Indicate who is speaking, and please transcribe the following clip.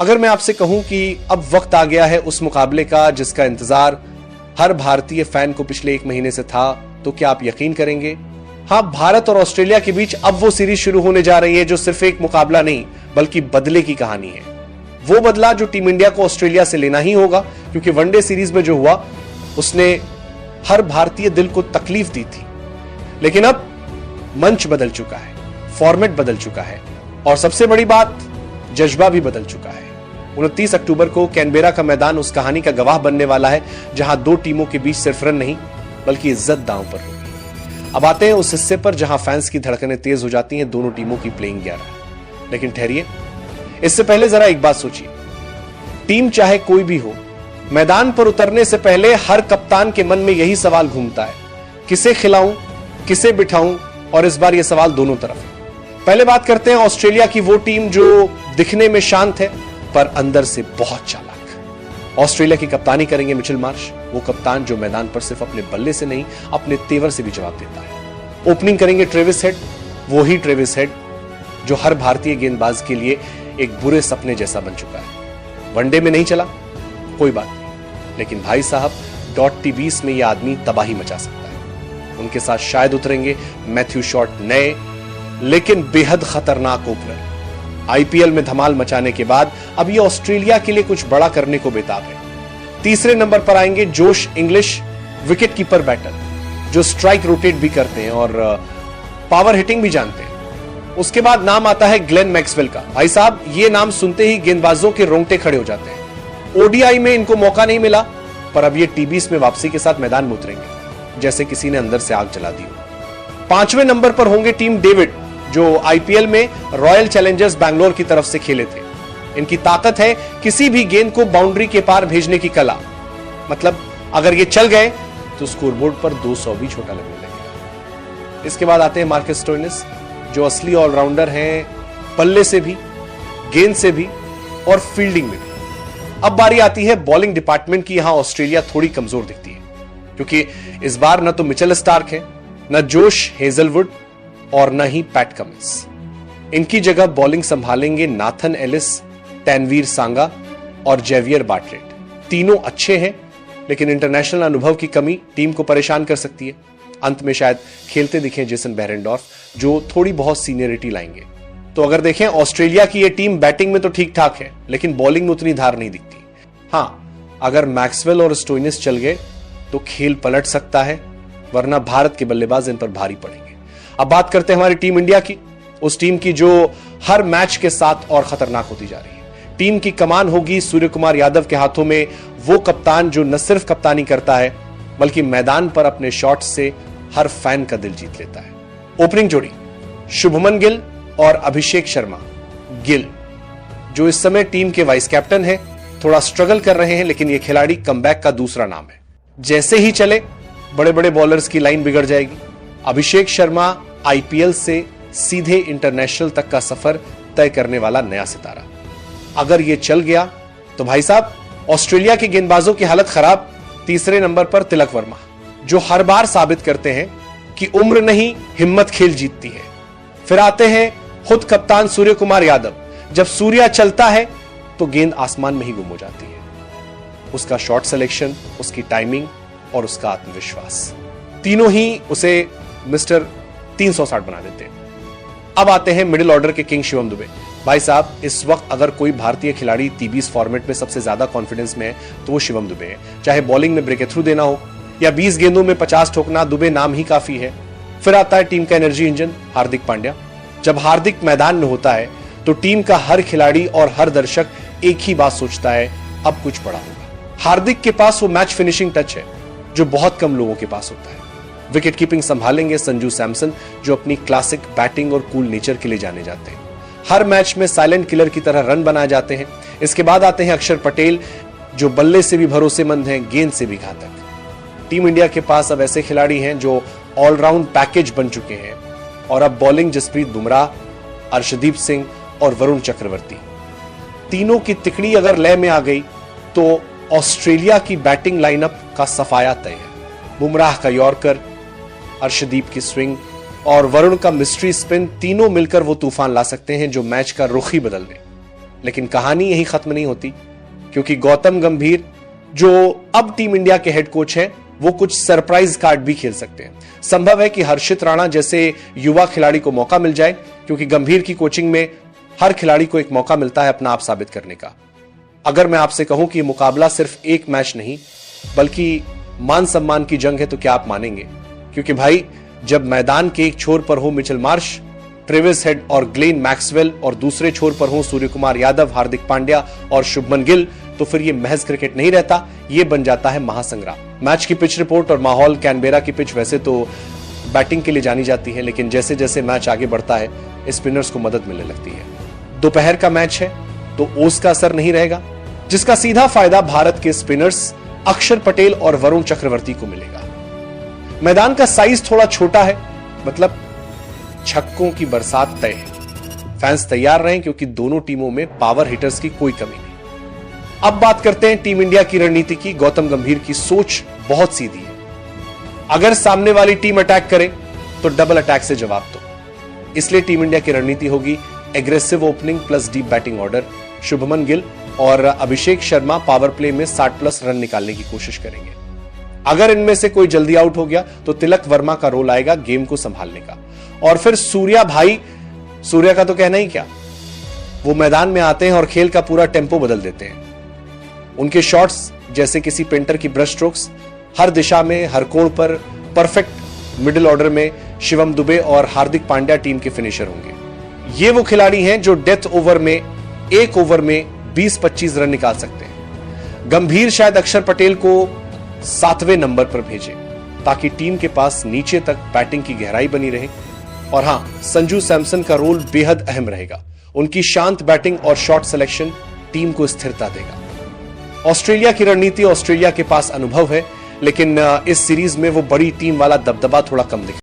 Speaker 1: अगर मैं आपसे कहूं कि अब वक्त आ गया है उस मुकाबले का जिसका इंतजार हर भारतीय फैन को पिछले 1 महीने से था, तो क्या आप यकीन करेंगे? हां, भारत और ऑस्ट्रेलिया के बीच अब वो सीरीज शुरू होने जा रही है जो सिर्फ एक मुकाबला नहीं बल्कि बदले की कहानी है। वो बदला जो टीम इंडिया को ऑस्ट्रेलिया से लेना ही होगा, क्योंकि वनडे सीरीज में जो हुआ उसने हर भारतीय दिल को तकलीफ दी थी। लेकिन अब मंच बदल चुका है, फॉर्मेट बदल चुका है और सबसे बड़ी बात, जज्बा भी बदल चुका है। 29 अक्टूबर को कैनबेरा का मैदान उस कहानी का गवाह बनने वाला है जहां 2 टीमों के बीच सिर्फ रन नहीं बल्कि इज्जत दांव पर होगी। अब आते हैं उस हिस्से पर जहां फैंस की धड़कनें तेज हो जाती हैं दोनों टीमों की प्लेइंग 11। लेकिन ठहरिए, इससे पहले जरा एक बात सोचिए, टीम चाहे कोई भी हो, मैदान पर उतरने से पहले हर कप्तान के मन में यही सवाल घूमता है, किसे खिलाऊं, किसे बिठाऊं, और इस बार यह सवाल दोनों तरफ है। पहले बात करते हैं ऑस्ट्रेलिया की, वो टीम जो दिखने में शांत है पर अंदर से बहुत चालाक। ऑस्ट्रेलिया की कप्तानी करेंगे मिचेल मार्श, वो कप्तान जो मैदान पर सिर्फ अपने बल्ले से नहीं अपने तेवर से भी जवाब देता है। ओपनिंग करेंगे ट्रेविस हेड, वो ही ट्रेविस हेड जो हर भारतीय गेंदबाज के लिए एक बुरे सपने जैसा बन चुका है। वनडे में नहीं चला, कोई बात नहीं, लेकिन भाई साहब .20 में यह आदमी तबाही मचा सकता है। उनके साथ शायद उतरेंगे मैथ्यू शॉट, नए लेकिन बेहद खतरनाक ओपनर। आईपीएल में धमाल मचाने के बाद अब ये ऑस्ट्रेलिया के लिए कुछ बड़ा करने को बेताब है। तीसरे नंबर पर आएंगे Josh Inglis, wicket keeper batter जो स्ट्राइक रोटेट भी करते हैं और पावर हिटिंग भी जानते हैं। उसके बाद नाम आता है ग्लेन मैक्सवेल का। भाई साहब, ये नाम सुनते ही गेंदबाजों के रोंगटे खड़े हो जाते हैं। ओडीआई में इनको मौका नहीं मिला, पर अब ये टी20 में वापसी के साथ मैदान में उतरेंगे जैसे किसी ने अंदर से आग जला दी हो। 5वें नंबर पर होंगे टीम डेविड, जो आईपीएल में रॉयल चैलेंजर्स बैंगलोर की तरफ से खेले थे। इनकी ताकत है किसी भी गेंद को बाउंड्री के पार भेजने की कला। मतलब अगर ये चल गए तो स्कोरबोर्ड पर 200 भी छोटा लगने लगेगा। इसके बाद आते हैं मार्कस स्टोइनिस, जो असली ऑलराउंडर हैं, बल्ले से भी, गेंद से भी और फील्डिंग में भी। अब बारी आती है बॉलिंग डिपार्टमेंट की। यहां ऑस्ट्रेलिया थोड़ी कमजोर दिखती है क्योंकि इस बार न तो मिचेल स्टार्क है, न जोश हेजलवुड और न ही पैट कमिंस। इनकी जगह बॉलिंग संभालेंगे नाथन एलिस, तैनवीर सांगा और जेवियर बार्टलेट। तीनों अच्छे हैं, लेकिन इंटरनेशनल अनुभव की कमी टीम को परेशान कर सकती है। अंत में शायद खेलते दिखें जेसन बेरेंडॉर्फ, जो थोड़ी बहुत सीनियरिटी लाएंगे। तो अगर देखें ऑस्ट्रेलिया की ये टीम बैटिंग में तो ठीक ठाक है, लेकिन बॉलिंग में उतनी धार नहीं दिखती। हां, अगर मैक्सवेल और स्टोइनिस चल गए तो खेल पलट सकता है, वरना भारत के बल्लेबाज इन पर भारी पड़ेंगे। अब बात करते हैं हमारी टीम इंडिया की, उस टीम की जो हर मैच के साथ और खतरनाक होती जा रही है। टीम की कमान होगी सूर्य कुमार यादव के हाथों में, वो कप्तान जो न सिर्फ कप्तानी करता है बल्कि मैदान पर अपने शॉट से हर फैन का दिल जीत लेता है। ओपनिंग जोड़ी शुभमन गिल और अभिषेक शर्मा। गिल जो इस समय टीम के वाइस कैप्टन है, थोड़ा स्ट्रगल कर रहे हैं, लेकिन यह खिलाड़ी कमबैक का दूसरा नाम है। जैसे ही चले बड़े बड़े बॉलर्स की लाइन बिगड़ जाएगी। अभिषेक शर्मा आईपीएल से सीधे इंटरनेशनल तक का सफर तय करने वाला नया सितारा। अगर यह चल गया तो भाई साहब ऑस्ट्रेलिया के गेंदबाजों की हालत खराब। तीसरे नंबर पर तिलक वर्मा, जो हर बार साबित करते हैं कि उम्र नहीं हिम्मत खेल जीतती है। फिर आते हैं खुद कप्तान सूर्य कुमार यादव। जब सूर्या चलता है तो गेंद आसमान में ही गुम हो जाती है। उसका शॉट सिलेक्शन, उसकी टाइमिंग और उसका आत्मविश्वास, तीनों ही उसे मिस्टर 360 बना देते हैं। अब आते हैं मिडिल ऑर्डर के किंग शिवम दुबे। भाई साहब, इस वक्त अगर कोई भारतीय खिलाड़ी टी20 फॉर्मेट में सबसे ज्यादा कॉन्फिडेंस में है तो वो शिवम दुबे है। चाहे बॉलिंग में ब्रेक थ्रू देना हो या 20 गेंदों में 50 ठोकना, दुबे नाम ही काफी है। फिर आता है टीम का एनर्जी इंजन हार्दिक पांड्या। जब हार्दिक मैदान में होता है तो टीम का हर खिलाड़ी और हर दर्शक एक ही बात सोचता है, अब कुछ बड़ा होगा। हार्दिक के पास वो मैच फिनिशिंग टच है जो बहुत कम लोगों के पास होता है। विकेट कीपिंग संभालेंगे संजू सैमसन, जो अपनी क्लासिक बैटिंग और कूल नेचर के लिए जाने जाते हैं। हर मैच में साइलेंट किलर की तरह रन बनाए जाते हैं। इसके बाद आते हैं अक्षर पटेल, जो बल्ले से भी भरोसेमंद हैं, गेंद से भी घातक। टीम इंडिया के पास अब ऐसे खिलाड़ी हैं जो ऑलराउंड पैकेज बन चुके हैं। और अब बॉलिंग जसप्रीत बुमराह, अर्शदीप सिंह और वरुण चक्रवर्ती, तीनों की तिकड़ी अगर लय में आ गई तो ऑस्ट्रेलिया की बैटिंग लाइनअप का सफाया तय है। बुमराह का यॉर्कर, अर्शदीप की स्विंग और वरुण का मिस्ट्री स्पिन, तीनों मिलकर वो तूफान ला सकते हैं जो मैच का रुख ही बदल दे। लेकिन कहानी यही खत्म नहीं होती, क्योंकि गौतम गंभीर जो अब टीम इंडिया के हेड कोच हैं, वो कुछ सरप्राइज कार्ड भी खेल सकते हैं। संभव है कि हर्षित राणा जैसे युवा खिलाड़ी को मौका मिल जाए, क्योंकि गंभीर की कोचिंग में हर खिलाड़ी को एक मौका मिलता है अपना आप साबित करने का। अगर मैं आपसे कहूं कि यह मुकाबला सिर्फ एक मैच नहीं बल्कि मान सम्मान की जंग है, तो क्या आप मानेंगे? क्योंकि भाई, जब मैदान के एक छोर पर हो मिचेल मार्श, ट्रेविस हेड और ग्लेन मैक्सवेल और दूसरे छोर पर हो सूर्यकुमार यादव, हार्दिक पांड्या और शुभमन गिल, तो फिर यह महज क्रिकेट नहीं रहता, यह बन जाता है महासंग्राम। मैच की पिच रिपोर्ट और माहौल। कैनबेरा की पिच वैसे तो बैटिंग के लिए जानी जाती है, लेकिन जैसे जैसे मैच आगे बढ़ता है स्पिनर्स को मदद मिलने लगती है। दोपहर का मैच है तो ओस का असर नहीं रहेगा, जिसका सीधा फायदा भारत के स्पिनर्स अक्षर पटेल और वरुण चक्रवर्ती को मिलेगा। मैदान का साइज थोड़ा छोटा है, मतलब छक्कों की बरसात तय है। फैंस तैयार रहें, क्योंकि दोनों टीमों में पावर हिटर्स की कोई कमी नहीं। अब बात करते हैं टीम इंडिया की रणनीति की। गौतम गंभीर की सोच बहुत सीधी है। अगर सामने वाली टीम अटैक करे तो डबल अटैक से जवाब दो। इसलिए टीम इंडिया की रणनीति होगी aggressive opening plus deep batting order. Shubman Gill और अभिषेक शर्मा पावर प्ले में 60+ रन निकालने की कोशिश करेंगे। अगर इनमें से कोई जल्दी आउट हो गया तो तिलक वर्मा का रोल आएगा गेम को संभालने का। और फिर सूर्या भाई, सूर्या का तो कहना ही क्या, वो मैदान में आते हैं और खेल का पूरा टेम्पो बदल देते हैं। उनके शॉट्स जैसे किसी पेंटर की ब्रश स्ट्रोक्स, हर दिशा में, हर कोण पर परफेक्ट। मिडिल ऑर्डर में शिवम दुबे और हार्दिक पांड्या टीम के फिनिशर होंगे। ये वो खिलाड़ी हैं जो डेथ ओवर में, एक ओवर में 20-25 रन निकाल सकते हैं। गंभीर शायद अक्षर पटेल को 7वें नंबर पर भेजे, ताकि टीम के पास नीचे तक बैटिंग की गहराई बनी रहे। और हां, संजू सैमसन का रोल बेहद अहम रहेगा। उनकी शांत बैटिंग और शॉट सिलेक्शन टीम को स्थिरता देगा। ऑस्ट्रेलिया की रणनीति, ऑस्ट्रेलिया के पास अनुभव है, लेकिन इस सीरीज में वो बड़ी टीम वाला दबदबा थोड़ा कम दिखेगा।